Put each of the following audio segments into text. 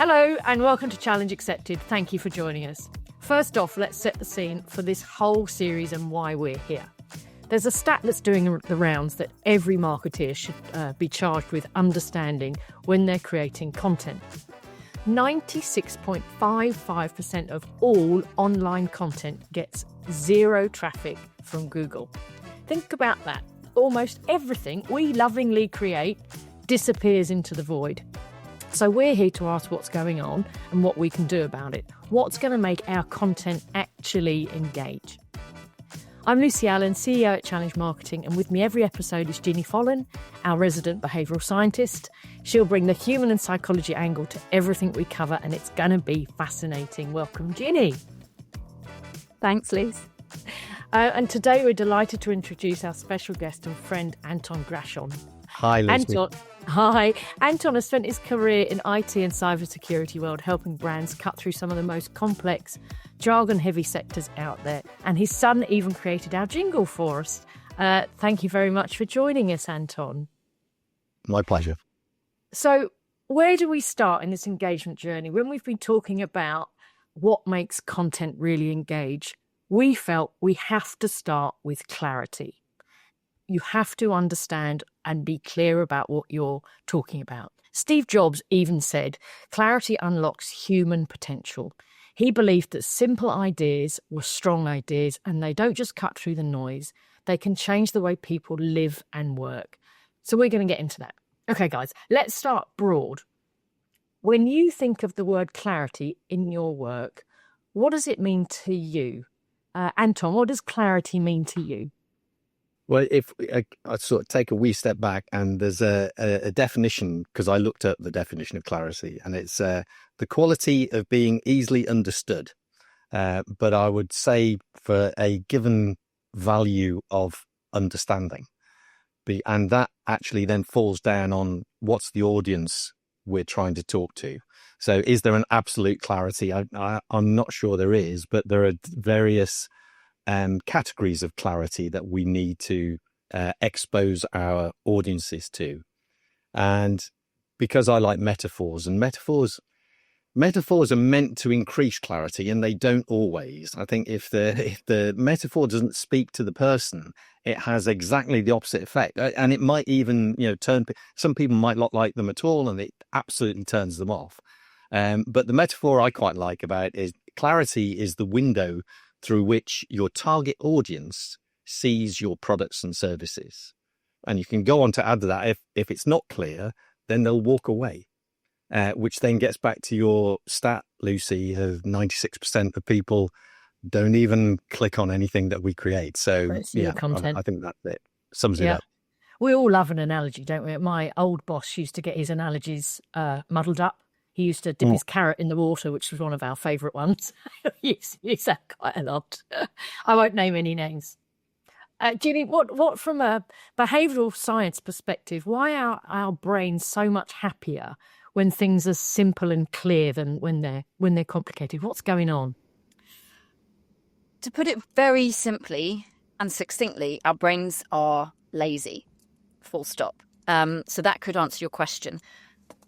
Hello and welcome to Challenge Accepted. Thank you for joining us. First off, let's set the scene for this whole series and why we're here. There's a stat that's doing the rounds that every marketeer should be charged with understanding when they're creating content. 96.55% of all online content gets zero traffic from Google. Think about that. Almost everything we lovingly create disappears into the void. So we're here to ask what's going on and what we can do about it. What's going to make our content actually engage? I'm Lucy Allen, CEO at Challenge Marketing, and with me every episode is Ginny Follen, our resident behavioural scientist. She'll bring the human and psychology angle to everything we cover, and it's going to be fascinating. Welcome, Ginny. Thanks, Lucy. And today we're delighted to introduce our special guest and friend, Anton Grashion. Hi, Lucy. Hi. Anton has spent his career in IT and cybersecurity world helping brands cut through some of the most complex, jargon-heavy sectors out there. And his son even created our jingle for us. Thank you very much for joining us, Anton. My pleasure. So where do we start in this engagement journey? When we've been talking about what makes content really engage, we felt we have to start with clarity. You have to understand and be clear about what you're talking about. Steve Jobs even said, clarity unlocks human potential. He believed that simple ideas were strong ideas and they don't just cut through the noise. They can change the way people live and work. So we're going to get into that. Okay, guys, let's start broad. When you think of the word clarity in your work, what does it mean to you? Anton, what does clarity mean to you? Well, if I sort of take a wee step back, and there's a definition, because I looked at the definition of clarity, and it's the quality of being easily understood. But I would say for a given value of understanding. And that actually then falls down on what's the audience we're trying to talk to. So is there an absolute clarity? I'm not sure there is, but there are various categories of clarity that we need to expose our audiences to. And because I like metaphors, and metaphors are meant to increase clarity, and they don't always. I think if the metaphor doesn't speak to the person, it has exactly the opposite effect, and it might even turn. Some people might not like them at all, and it absolutely turns them off. But the metaphor I quite like about is clarity is the window through which your target audience sees your products and services. And you can go on to add to that, if it's not clear, then they'll walk away, which then gets back to your stat, Lucy, of 96% of people don't even click on anything that we create. So yeah, I think that's it. Sums it up. We all love an analogy, don't we? My old boss used to get his analogies muddled up. He used to dip his carrot in the water, which was one of our favourite ones. Use that quite a lot. I won't name any names. Ginny, what from a behavioural science perspective, why are our brains so much happier when things are simple and clear than when they're complicated? What's going on? To put it very simply and succinctly, our brains are lazy, full stop. So that could answer your question.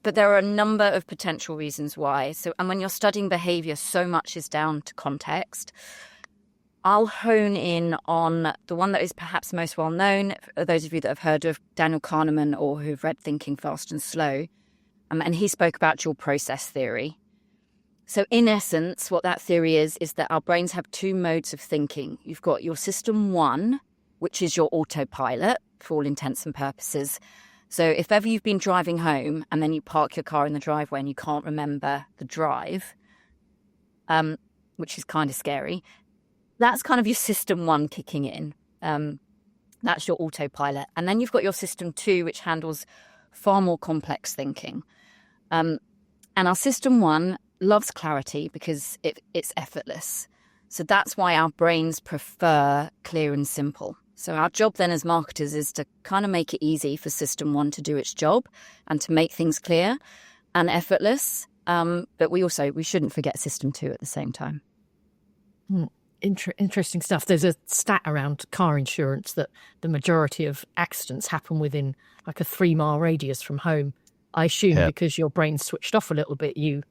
But there are a number of potential reasons why. And when you're studying behaviour, so much is down to context. I'll hone in on the one that is perhaps most well known, for those of you that have heard of Daniel Kahneman or who've read Thinking Fast and Slow. And he spoke about dual process theory. So in essence, what that theory is that our brains have two modes of thinking. You've got your system one, which is your autopilot for all intents and purposes. So if ever you've been driving home and then you park your car in the driveway and you can't remember the drive, which is kind of scary, that's kind of your system one kicking in. That's your autopilot. And then you've got your system two, which handles far more complex thinking. And our system one loves clarity because it's effortless. So that's why our brains prefer clear and simple. So our job then as marketers is to kind of make it easy for system one to do its job and to make things clear and effortless. But we shouldn't forget system two at the same time. Interesting stuff. There's a stat around car insurance that the majority of accidents happen within like a 3-mile radius from home. I assume because your brain's switched off a little bit, you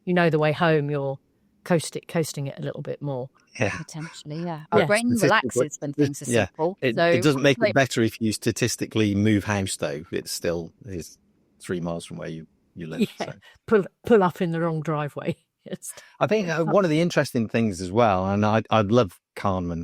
you know the way home, you're coasting it a little bit more. Yeah. Potentially, yeah. Our Yeah. brain relaxes when things are simple. It doesn't make it better if you statistically move house, though. It still is 3 miles from where you live. Yeah. So. Pull up in the wrong driveway. I think one of the interesting things as well, and I love Kahneman.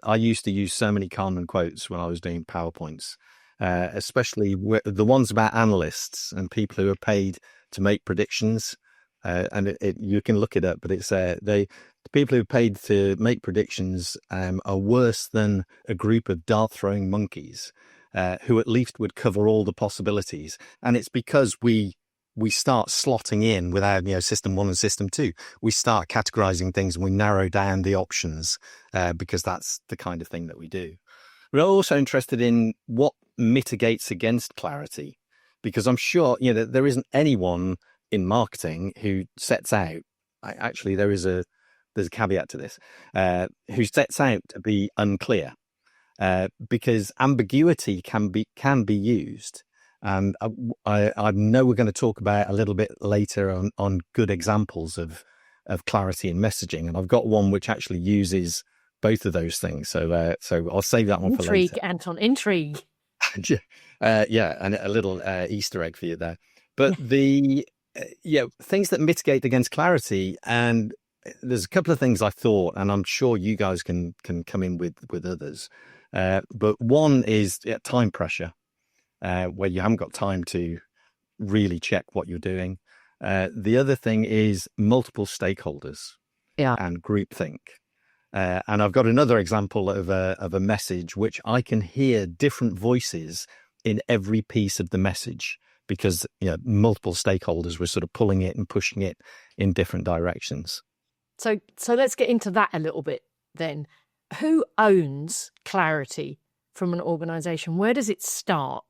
I used to use so many Kahneman quotes when I was doing PowerPoints, especially the ones about analysts and people who are paid to make predictions. And you can look it up, but it's the people who are paid to make predictions are worse than a group of dart throwing monkeys who at least would cover all the possibilities. And it's because we start slotting in without, system 1 and system 2. We start categorizing things and we narrow down the options because that's the kind of thing that we do. We're also interested in what mitigates against clarity, because I'm sure, there isn't anyone in marketing who sets out, actually there's a caveat to this, who sets out to be unclear, because ambiguity can be used. And I know we're going to talk about a little bit later on good examples of clarity in messaging, and I've got one which actually uses both of those things. So I'll save that one for later. Intrigue, Anton, intrigue. Yeah, and a little Easter egg for you there. But the things that mitigate against clarity, and there's a couple of things I thought, and I'm sure you guys can come in with others. But one is time pressure. Where you haven't got time to really check what you're doing. The other thing is multiple stakeholders and groupthink. And I've got another example of a message which I can hear different voices in every piece of the message, because multiple stakeholders were sort of pulling it and pushing it in different directions. So let's get into that a little bit then. Who owns clarity from an organization? Where does it start?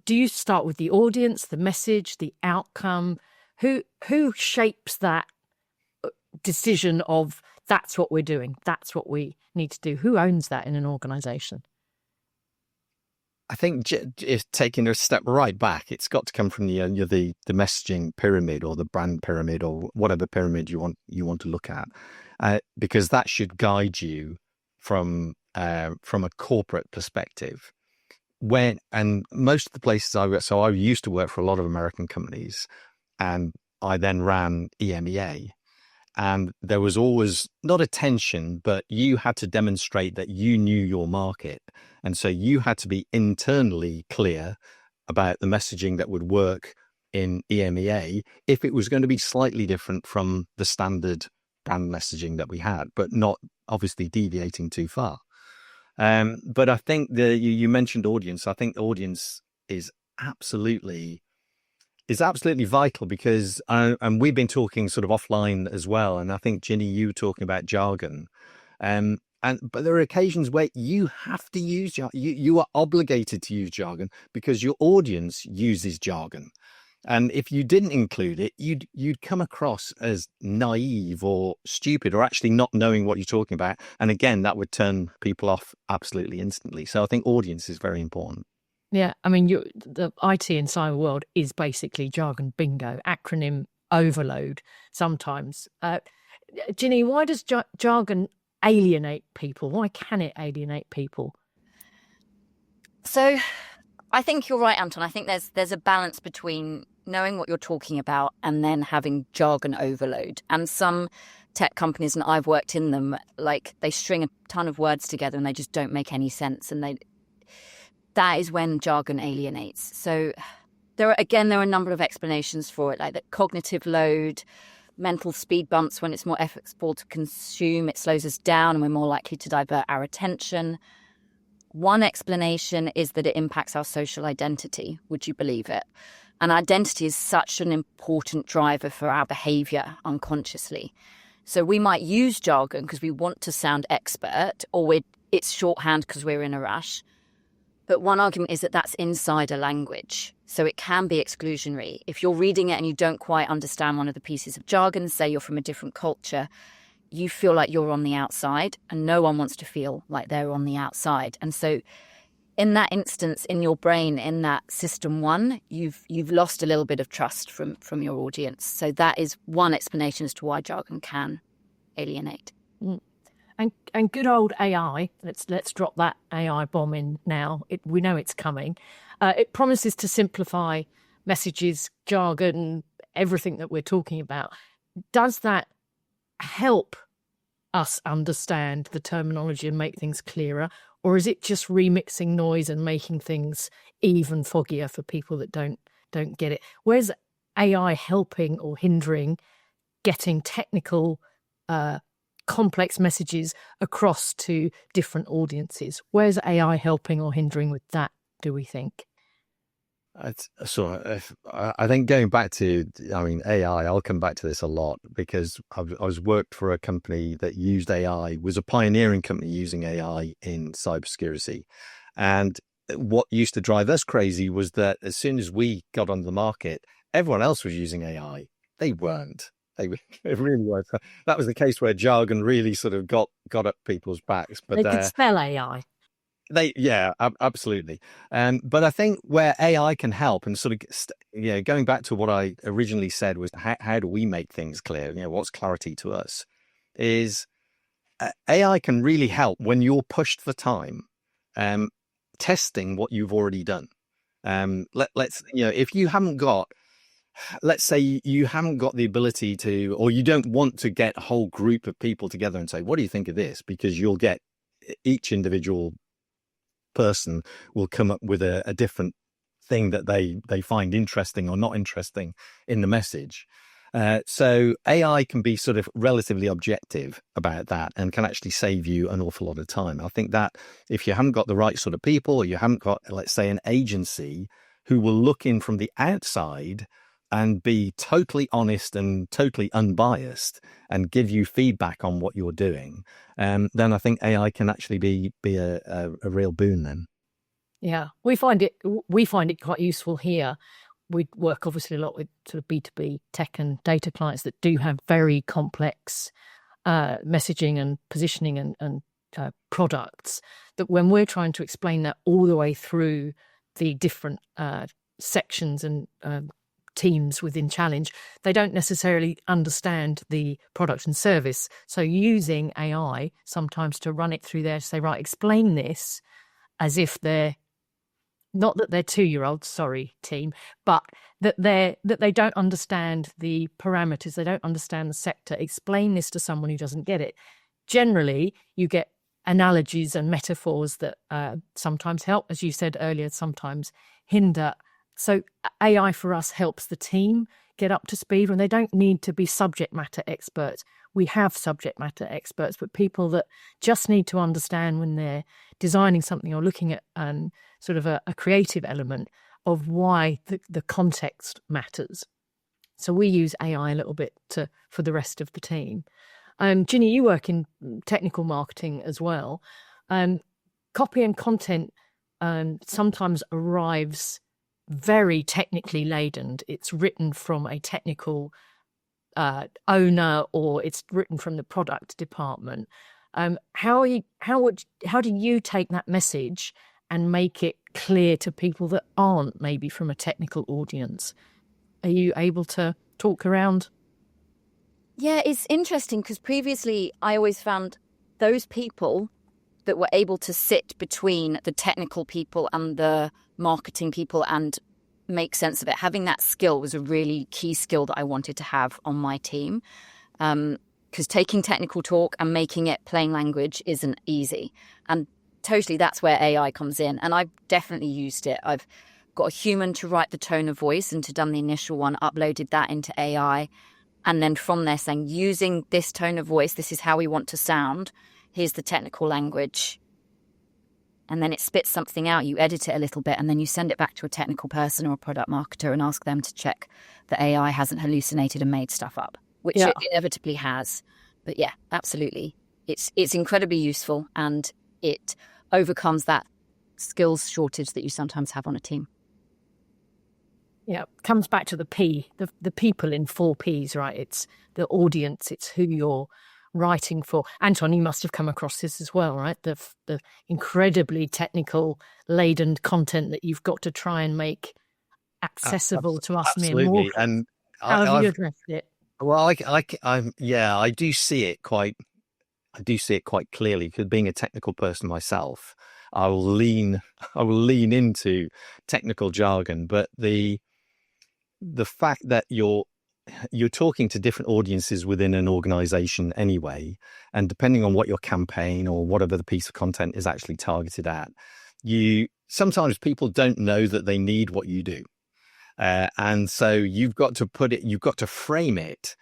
Do you start with the audience, the message, the outcome? Who shapes that decision of that's what we're doing, that's what we need to do? Who owns that in an organization? I think if taking a step right back, it's got to come from the messaging pyramid or the brand pyramid or whatever pyramid you want to look at, because that should guide you from a corporate perspective. And most of the places I used to work for a lot of American companies, and I then ran EMEA, and there was always not a tension, but you had to demonstrate that you knew your market. And so you had to be internally clear about the messaging that would work in EMEA if it was going to be slightly different from the standard brand messaging that we had, but not obviously deviating too far. But I think you mentioned audience. I think the audience is absolutely vital, because and we've been talking sort of offline as well. And I think, Ginny, you were talking about jargon. But there are occasions where you have to use jargon. You are obligated to use jargon because your audience uses jargon. And if you didn't include it, you'd come across as naive or stupid, or actually not knowing what you're talking about. And again, that would turn people off absolutely instantly. So I think audience is very important. Yeah, I mean, the IT and cyber world is basically jargon bingo, acronym overload sometimes. Ginny, why does jargon alienate people? Why can it alienate people? So I think you're right, Anton. I think there's a balance between knowing what you're talking about and then having jargon overload. And some tech companies, and I've worked in them, like they string a ton of words together and they just don't make any sense. And that is when jargon alienates. So there are a number of explanations for it, like the cognitive load, mental speed bumps. When it's more effortful to consume, it slows us down and we're more likely to divert our attention. One explanation is that it impacts our social identity. Would you believe it? And identity is such an important driver for our behavior unconsciously. So we might use jargon because we want to sound expert, or it's shorthand because we're in a rush. But one argument is that that's insider language. So it can be exclusionary. If you're reading it and you don't quite understand one of the pieces of jargon, say you're from a different culture, you feel like you're on the outside, and no one wants to feel like they're on the outside. And so in that instance, in your brain, in that system one, you've lost a little bit of trust from your audience. So that is one explanation as to why jargon can alienate. And good old AI, let's drop that AI bomb in now. We know it's coming. It promises to simplify messages, jargon, everything that we're talking about. Does that help us understand the terminology and make things clearer? Or is it just remixing noise and making things even foggier for people that don't get it? Where's AI helping or hindering getting technical complex messages across to different audiences? Where's AI helping or hindering with that, do we think? I think going back to, AI, I'll come back to this a lot because I was worked for a company that used AI, was a pioneering company using AI in cybersecurity. And what used to drive us crazy was that as soon as we got on the market, everyone else was using AI. They weren't. They really weren't. That was the case where jargon really sort of got up people's backs. But they could spell AI. Absolutely. But I think where AI can help and sort of, going back to what I originally said was how do we make things clear? What's clarity to us is AI can really help when you're pushed for time, testing what you've already done. If you haven't got, let's say you haven't got the ability to, or you don't want to get a whole group of people together and say, what do you think of this? Because you'll get each individual person will come up with a different thing that they find interesting or not interesting in the message. So AI can be sort of relatively objective about that and can actually save you an awful lot of time. I think that if you haven't got the right sort of people, or you haven't got, let's say, an agency who will look in from the outside and be totally honest and totally unbiased and give you feedback on what you're doing, then I think AI can actually be a real boon then. Yeah, we find it quite useful here. We work obviously a lot with sort of B2B tech and data clients that do have very complex messaging and positioning and products, that when we're trying to explain that all the way through the different sections and teams within Challenge, they don't necessarily understand the product and service. So using AI sometimes to run it through there to say, right, explain this as if they're not that they're 2-year-olds, sorry, team, but that they don't understand the parameters, they don't understand the sector. Explain this to someone who doesn't get it. Generally, you get analogies and metaphors that sometimes help, as you said earlier, sometimes hinder. So AI for us helps the team get up to speed when they don't need to be subject matter experts. We have subject matter experts, but people that just need to understand when they're designing something or looking at sort of a creative element of why the context matters. So we use AI a little bit for the rest of the team. Ginny, you work in technical marketing as well. Copy and content sometimes arrives very technically laden. It's written from a technical owner, or it's written from the product department. How do you take that message and make it clear to people that aren't maybe from a technical audience? Are you able to talk around? Yeah, it's interesting because previously I always found those people that were able to sit between the technical people and the marketing people and make sense of it. Having that skill was a really key skill that I wanted to have on my team. Because taking technical talk and making it plain language isn't easy. And totally that's where AI comes in. And I've definitely used it. I've got a human to write the tone of voice and to done the initial one, uploaded that into AI. And then from there saying, using this tone of voice, this is how we want to sound. Here's the technical language. And then it spits something out. You edit it a little bit and then you send it back to a technical person or a product marketer and ask them to check that AI hasn't hallucinated and made stuff up, which it inevitably has. But yeah, absolutely. It's incredibly useful and it overcomes that skills shortage that you sometimes have on a team. Yeah, comes back to the people in 4 Ps, right? It's the audience, it's who you're writing for. Anton, you must have come across this as well, right? The incredibly technical laden content that you've got to try and make accessible to us mere Absolutely. mortals. And How have you I've, addressed it? well, I do see it quite. I do see it quite clearly because being a technical person myself, I will lean into technical jargon. But the fact that you're talking to different audiences within an organization anyway, and depending on what your campaign or whatever the piece of content is actually targeted at, sometimes people don't know that they need what you do. And so you've got to frame it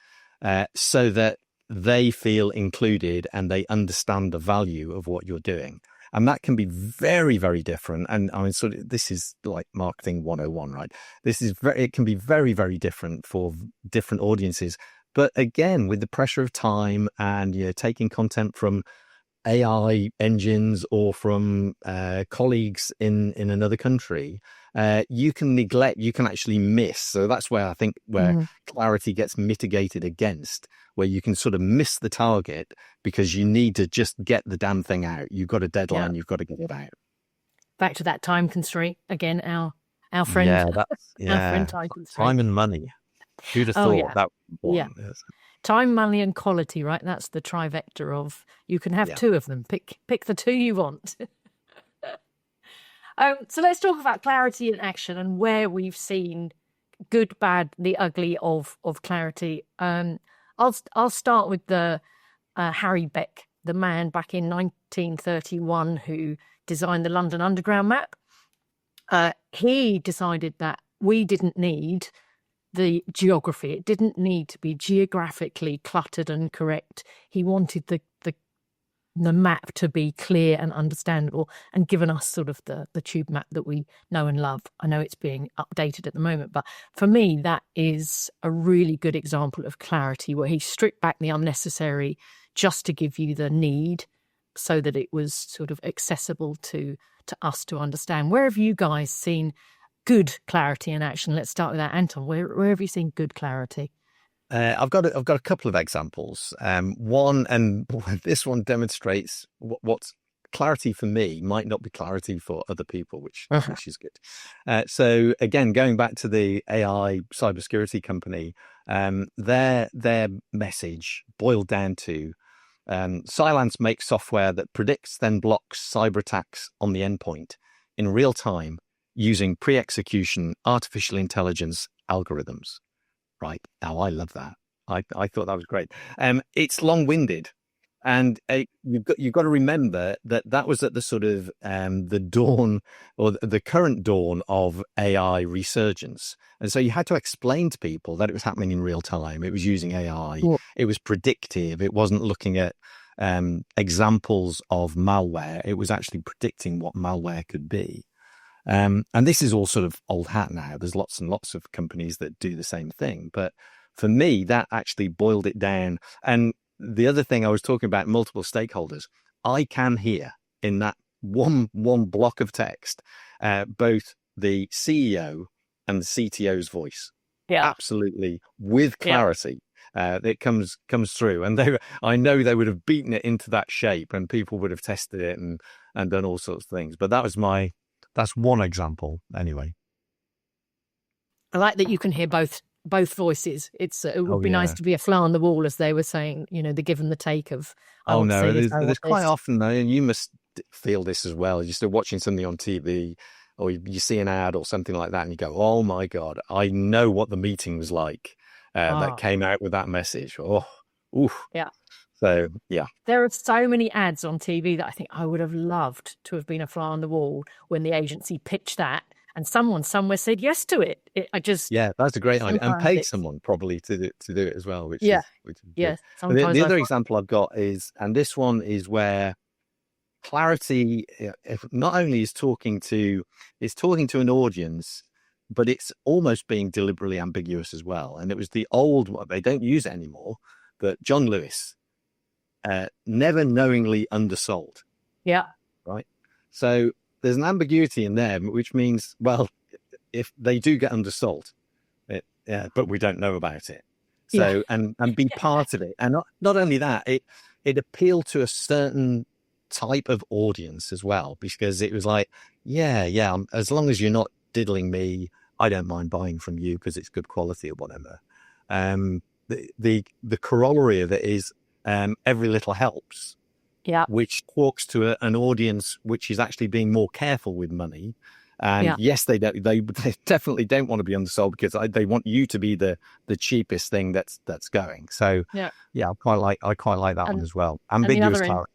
so that they feel included and they understand the value of what you're doing. And that can be very, very different. And I mean, this is like marketing 101, right? It can be very, very different for different audiences. But again, with the pressure of time and, taking content from AI engines or from colleagues in another country, you can actually miss. So that's where I think clarity gets mitigated against, where you can sort of miss the target because you need to just get the damn thing out. You've got a deadline, you've got to get it out. Back to that time constraint again, our friend. Yeah, our friend time constraint. Time and money. Who'd have thought that one? Yeah. Time, money, and quality, right? That's the trivecta of, you can have two of them. Pick the two you want. So let's talk about clarity in action and where we've seen good, bad, the ugly of clarity. I'll start with the Harry Beck, the man back in 1931 who designed the London Underground map. He decided that we didn't need the geography. It didn't need to be geographically cluttered and correct. He wanted the map to be clear and understandable, and given us sort of the tube map that we know and love. I know it's being updated at the moment, but for me, that is a really good example of clarity, where he stripped back the unnecessary just to give you the need, so that it was sort of accessible to us to understand. Where have you guys seen good clarity in action? Let's start with that, Anton. Where have you seen good clarity? I've got a couple of examples. One, and this one demonstrates what's clarity for me might not be clarity for other people, which is good. So again, going back to the AI cybersecurity company, their message boiled down to Cylance makes software that predicts then blocks cyber attacks on the endpoint in real time using pre-execution artificial intelligence algorithms. Right. Now, I love that. I thought that was great. It's long-winded, and you've got to remember that was at the sort of the dawn, or the current dawn of AI resurgence, and so you had to explain to people that it was happening in real time. It was using AI. Yeah. It was predictive. It wasn't looking at examples of malware. It was actually predicting what malware could be. And this is all sort of old hat now. There's lots and lots of companies that do the same thing. But for me, that actually boiled it down. And the other thing I was talking about, multiple stakeholders, I can hear in that one block of text, both the CEO and the CTO's voice. Yeah. Absolutely. With clarity. It comes through. And I know they would have beaten it into that shape, and people would have tested it and done all sorts of things. But that's one example, anyway. I like that you can hear both voices. It would be nice to be a fly on the wall, as they were saying. The give and the take of. There's quite often, though, and you must feel this as well. You're still watching something on TV, or you see an ad or something like that, and you go, "Oh my God, I know what the meeting was like that came out with that message." Oh, oof. Yeah. So, yeah. There are so many ads on TV that I think I would have loved to have been a fly on the wall when the agency pitched that, and someone somewhere said yes to it. That's a great idea, and paid someone probably to do it as well. Which is yeah. The other example I've got is, and this one is where clarity not only is talking to an audience, but it's almost being deliberately ambiguous as well. And it was the old one; they don't use it anymore. But John Lewis. Never knowingly undersold. Yeah. Right. So there's an ambiguity in there, which means, well, if they do get undersold, but we don't know about it. So, and be part of it. And not only that, it appealed to a certain type of audience as well, because it was like, yeah, as long as you're not diddling me, I don't mind buying from you because it's good quality or whatever. The corollary of it is every little helps. Yeah. Which talks to an audience which is actually being more careful with money. And yes, they definitely don't want to be undersold because they want you to be the cheapest thing that's going. So I quite like that one as well. Ambiguous clarity.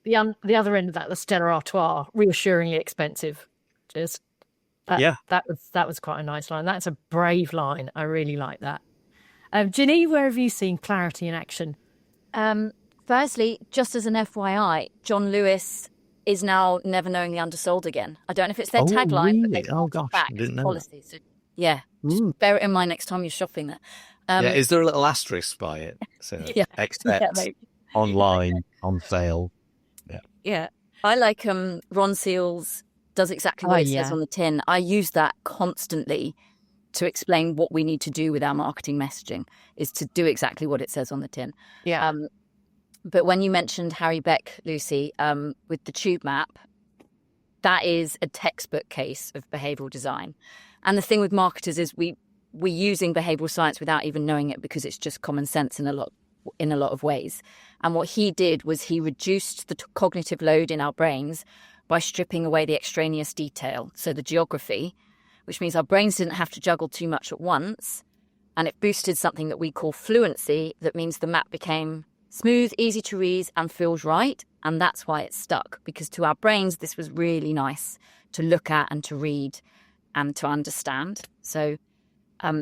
The other end of that, the Stella Artois, reassuringly expensive. Just that was quite a nice line. That's a brave line. I really like that. Ginny, where have you seen clarity in action? Firstly, just as an FYI, John Lewis is now never knowingly undersold again. I don't know if it's their tagline, but they've back didn't know policy. So, just bear it in mind next time you're shopping there. Is there a little asterisk by it? So except online, on sale. Yeah. I like Ronseal's does exactly what it says on the tin. I use that constantly to explain what we need to do with our marketing messaging, is to do exactly what it says on the tin. Yeah. But when you mentioned Harry Beck, Lucy, with the tube map, that is a textbook case of behavioural design. And the thing with marketers is we're using behavioural science without even knowing it because it's just common sense in a lot of ways. And what he did was he reduced the cognitive load in our brains by stripping away the extraneous detail, so the geography, which means our brains didn't have to juggle too much at once. And it boosted something that we call fluency. That means the map became smooth, easy to read, and feels right. And that's why it stuck, because to our brains, this was really nice to look at and to read and to understand. So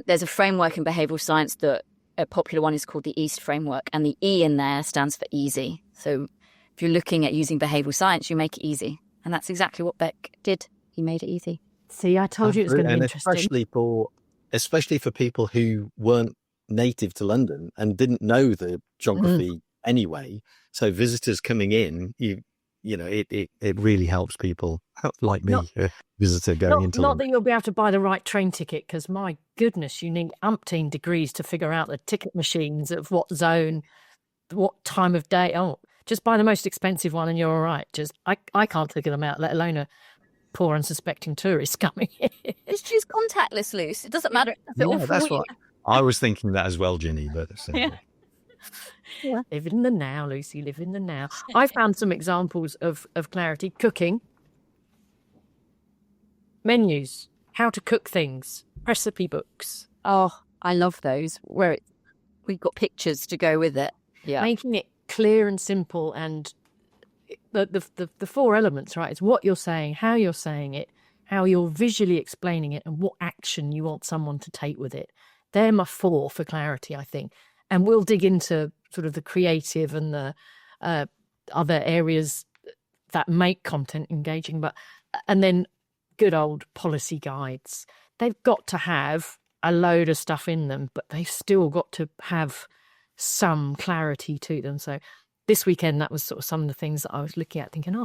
there's a framework in behavioural science that a popular one is called the EAST framework. And the E in there stands for easy. So if you're looking at using behavioural science, you make it easy. And that's exactly what Beck did. He made it easy. See, I told you it was going to be interesting. Especially for people who weren't native to London and didn't know the geography anyway. So visitors coming in, it really helps people like me, a visitor going into London. Not that you'll be able to buy the right train ticket, because my goodness, you need umpteen degrees to figure out the ticket machines of what zone, what time of day. Oh, just buy the most expensive one and you're all right. I can't figure them out, let alone a poor unsuspecting tourist coming in. Just choose contactless, Luce. It doesn't matter. That's what I was thinking that as well, Ginny. But live in the now, Lucy. Live in the now. I found some examples of clarity. Cooking, menus, how to cook things, recipe books. Oh, I love those where we've got pictures to go with it. Yeah, making it clear and simple, and the four elements, right? It's what you're saying, how you're saying it, how you're visually explaining it, and what action you want someone to take with it. They're my four for clarity, I think. And we'll dig into sort of the creative and the other areas that make content engaging. And then good old policy guides. They've got to have a load of stuff in them, but they've still got to have some clarity to them. So this weekend, that was sort of some of the things that I was looking at thinking,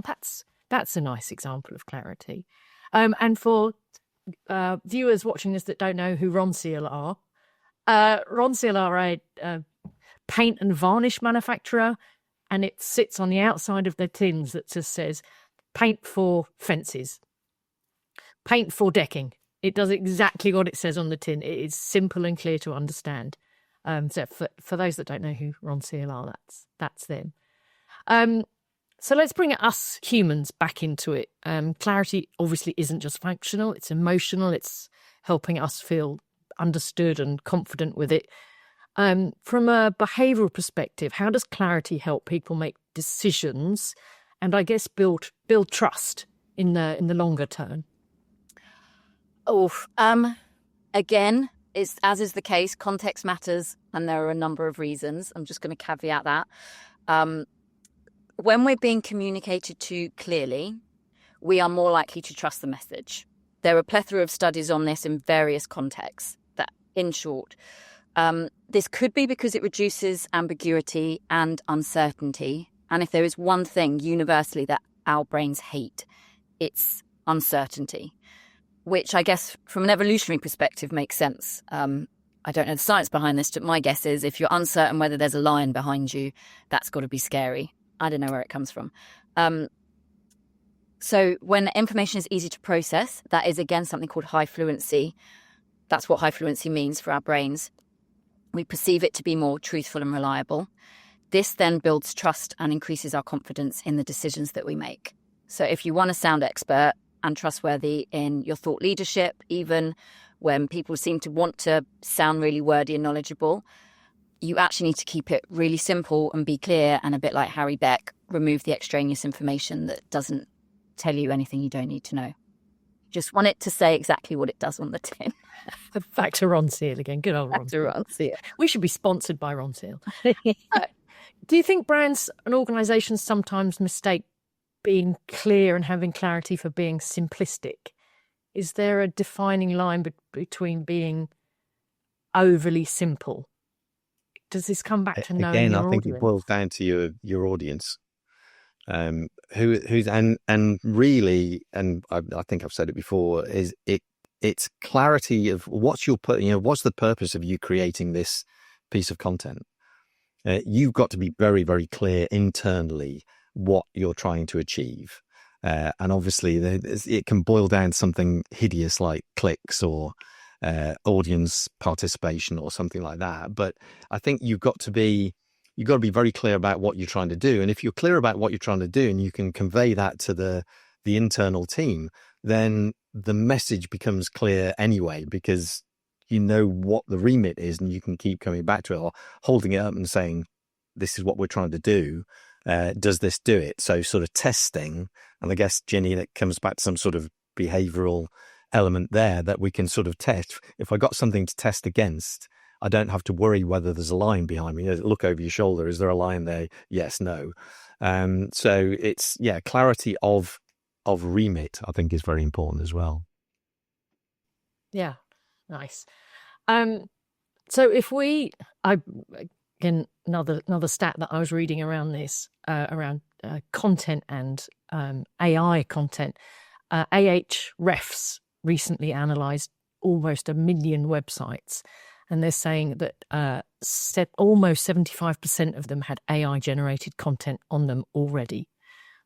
that's a nice example of clarity. And for viewers watching this that don't know who Ronseal are, Ronseal are a paint and varnish manufacturer, and it sits on the outside of their tins that just says paint for fences, paint for decking. It does exactly what it says on the tin. It is simple and clear to understand. So for those that don't know who Ronseal are, that's them. So let's bring us humans back into it. Clarity obviously isn't just functional, it's emotional, it's helping us feel understood and confident with it. From a behavioural perspective, how does clarity help people make decisions and, I guess, build trust in the longer term? Again, as is the case, context matters, and there are a number of reasons. I'm just going to caveat that. When we're being communicated to clearly, we are more likely to trust the message. There are a plethora of studies on this in various contexts that, in short, this could be because it reduces ambiguity and uncertainty. And if there is one thing universally that our brains hate, it's uncertainty, which I guess from an evolutionary perspective makes sense. I don't know the science behind this, but my guess is if you're uncertain whether there's a lion behind you, that's got to be scary. I don't know where it comes from. So when information is easy to process, that is, again, something called high fluency. That's what high fluency means for our brains. We perceive it to be more truthful and reliable. This then builds trust and increases our confidence in the decisions that we make. So if you want to sound expert and trustworthy in your thought leadership, even when people seem to want to sound really wordy and knowledgeable, you actually need to keep it really simple and be clear, and a bit like Harry Beck, remove the extraneous information that doesn't tell you anything you don't need to know. Just want it to say exactly what it does on the tin. Back to Ronseal again. Good old Back to Ronseal. We should be sponsored by Ronseal. Do you think brands and organisations sometimes mistake being clear and having clarity for being simplistic? Is there a defining line between being overly simple? Does this come back to knowing again? your I think audience? it boils down to your audience, who's and really, and I think I've said it before. It's clarity of what's what's the purpose of you creating this piece of content. You've got to be very, very clear internally what you're trying to achieve. And obviously, it can boil down to something hideous like clicks or audience participation or something like that. But I think you've got to be very clear about what you're trying to do. And if you're clear about what you're trying to do and you can convey that to the internal team, then the message becomes clear anyway, because you know what the remit is and you can keep coming back to it or holding it up and saying, this is what we're trying to do. Does this do it? So sort of testing, and I guess, Ginny, that comes back to some sort of behavioural element there that we can sort of test. If I got something to test against, I don't have to worry whether there's a lion behind me. Look over your shoulder. Is there a lion there? Yes, no. So it's, clarity of remit, I think, is very important as well. Yeah, nice. So if again, another stat that I was reading around this, around content and AI content, Ahrefs recently analysed almost 1 million websites, and they're saying that almost 75% of them had AI-generated content on them already.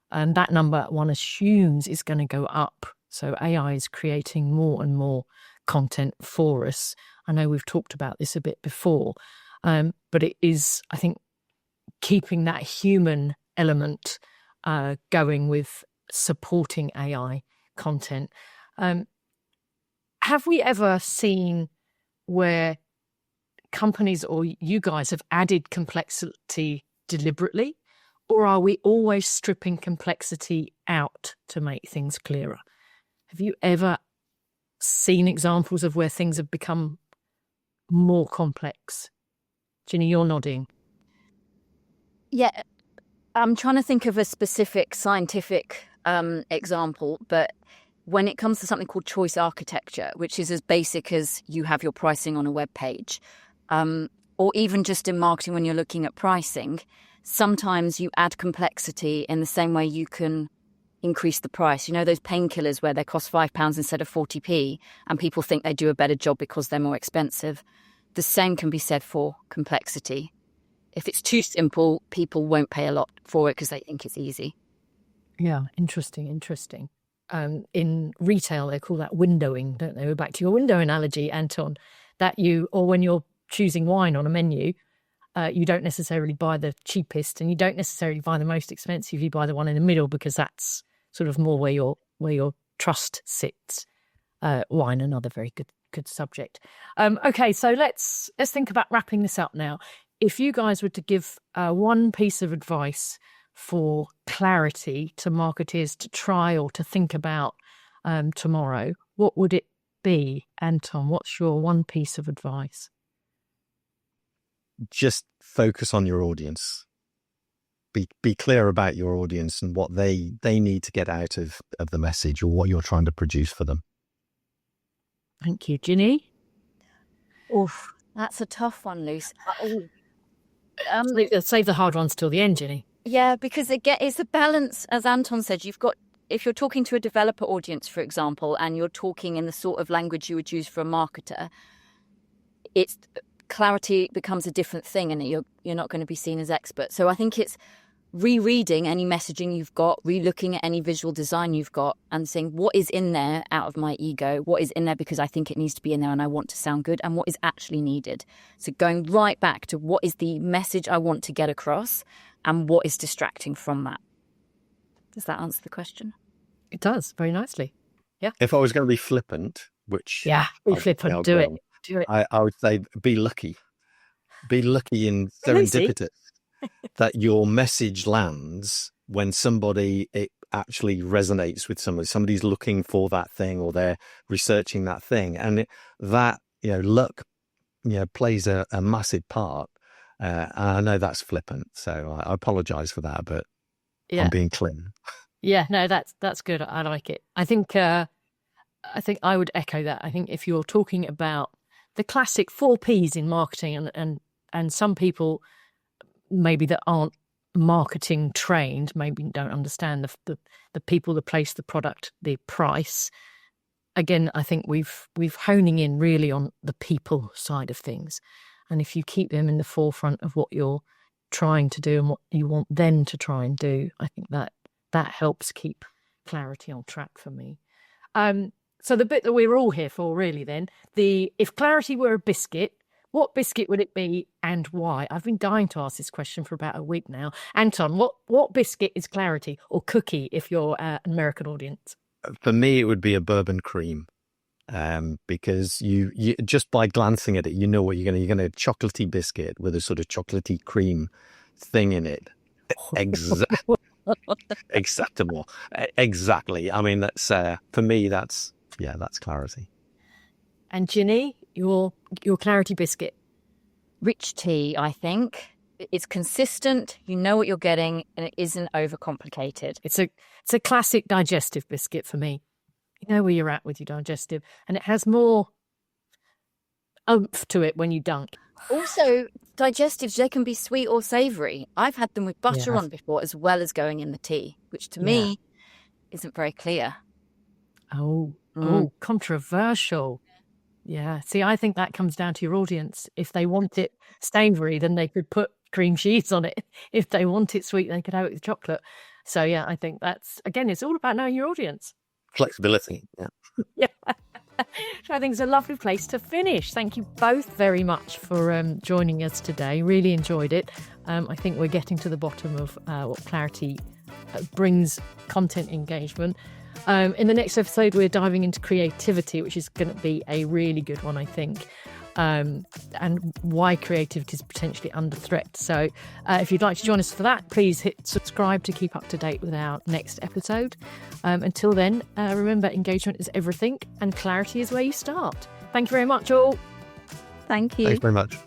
And that number, one assumes, is going to go up. So AI is creating more and more content for us. I know we've talked about this a bit before, but it is, I think, keeping that human element going with supporting AI content. Have we ever seen where companies or you guys have added complexity deliberately, or are we always stripping complexity out to make things clearer? Have you ever seen examples of where things have become more complex? Ginny, you're nodding. Yeah, I'm trying to think of a specific scientific example, but when it comes to something called choice architecture, which is as basic as you have your pricing on a web page, or even just in marketing when you're looking at pricing, sometimes you add complexity in the same way you can increase the price. You know, those painkillers where they cost £5 instead of 40p, and people think they do a better job because they're more expensive. The same can be said for complexity. If it's too simple, people won't pay a lot for it because they think it's easy. Yeah, interesting. In retail, they call that windowing, don't they? We're back to your window analogy, Anton, or when you're choosing wine on a menu, you don't necessarily buy the cheapest and you don't necessarily buy the most expensive. You buy the one in the middle because that's sort of more where your trust sits. Wine, another very good subject. Okay, so let's think about wrapping this up now. If you guys were to give one piece of advice for clarity to marketers to try or to think about tomorrow, what would it be? Anton, what's your one piece of advice? Just focus on your audience. Be clear about your audience and what they need to get out of the message or what you're trying to produce for them. Thank you. Ginny? Oof, that's a tough one, Luce. Save the hard ones till the end, Ginny. Yeah, because it's a balance, as Anton said. If you're talking to a developer audience, for example, and you're talking in the sort of language you would use for a marketer, it's clarity becomes a different thing, and you're not going to be seen as expert. So I think it's rereading any messaging you've got, relooking at any visual design you've got, and saying what is in there out of my ego, what is in there because I think it needs to be in there and I want to sound good, and what is actually needed. So going right back to what is the message I want to get across and what is distracting from that. Does that answer the question? It does, very nicely. Yeah. If I was going to be flippant, which Yeah, be flippant, do it. Do it. I would say be lucky. Be lucky and Lucy. serendipitous that your message lands when it actually resonates with somebody. Somebody's looking for that thing, or they're researching that thing, and that luck plays a massive part. And I know that's flippant, so I apologize for that, but I'm being clear. Yeah, no, that's good. I like it. I think I would echo that. I think if you're talking about the classic 4 Ps in marketing, and some people maybe that aren't marketing trained maybe don't understand the people, the place, the product, the price. Again, I think we've honing in really on the people side of things, and if you keep them in the forefront of what you're trying to do and what you want them to try and do, I think that helps keep clarity on track for me. So the bit that we're all here for, really, then, if clarity were a biscuit, what biscuit would it be and why? I've been dying to ask this question for about a week now. Anton, what biscuit is clarity, or cookie if you're an American audience? For me, it would be a bourbon cream, because you just by glancing at it, you know what you're going to a chocolatey biscuit with a sort of chocolatey cream thing in it. Acceptable. Exactly. I mean, that's for me. That's clarity. And Ginny, your clarity biscuit? Rich tea, I think. It's consistent, you know what you're getting, and it isn't overcomplicated. It's a classic digestive biscuit for me. You know where you're at with your digestive, and it has more oomph to it when you dunk. Also, digestives, they can be sweet or savoury. I've had them with butter on before, as well as going in the tea, which to me isn't very clear. Oh, controversial. Yeah. See, I think that comes down to your audience. If they want it savoury, then they could put cream cheese on it. If they want it sweet, they could have it with chocolate. So, yeah, I think it's all about knowing your audience. Flexibility. Yeah. Yeah. Which I think is a lovely place to finish. Thank you both very much for joining us today. Really enjoyed it. I think we're getting to the bottom of what clarity brings content engagement. In the next episode, we're diving into creativity, which is going to be a really good one, I think, and why creativity is potentially under threat. So if you'd like to join us for that, please hit subscribe to keep up to date with our next episode. Until then, remember, engagement is everything and clarity is where you start. Thank you very much, all. Thank you. Thanks very much.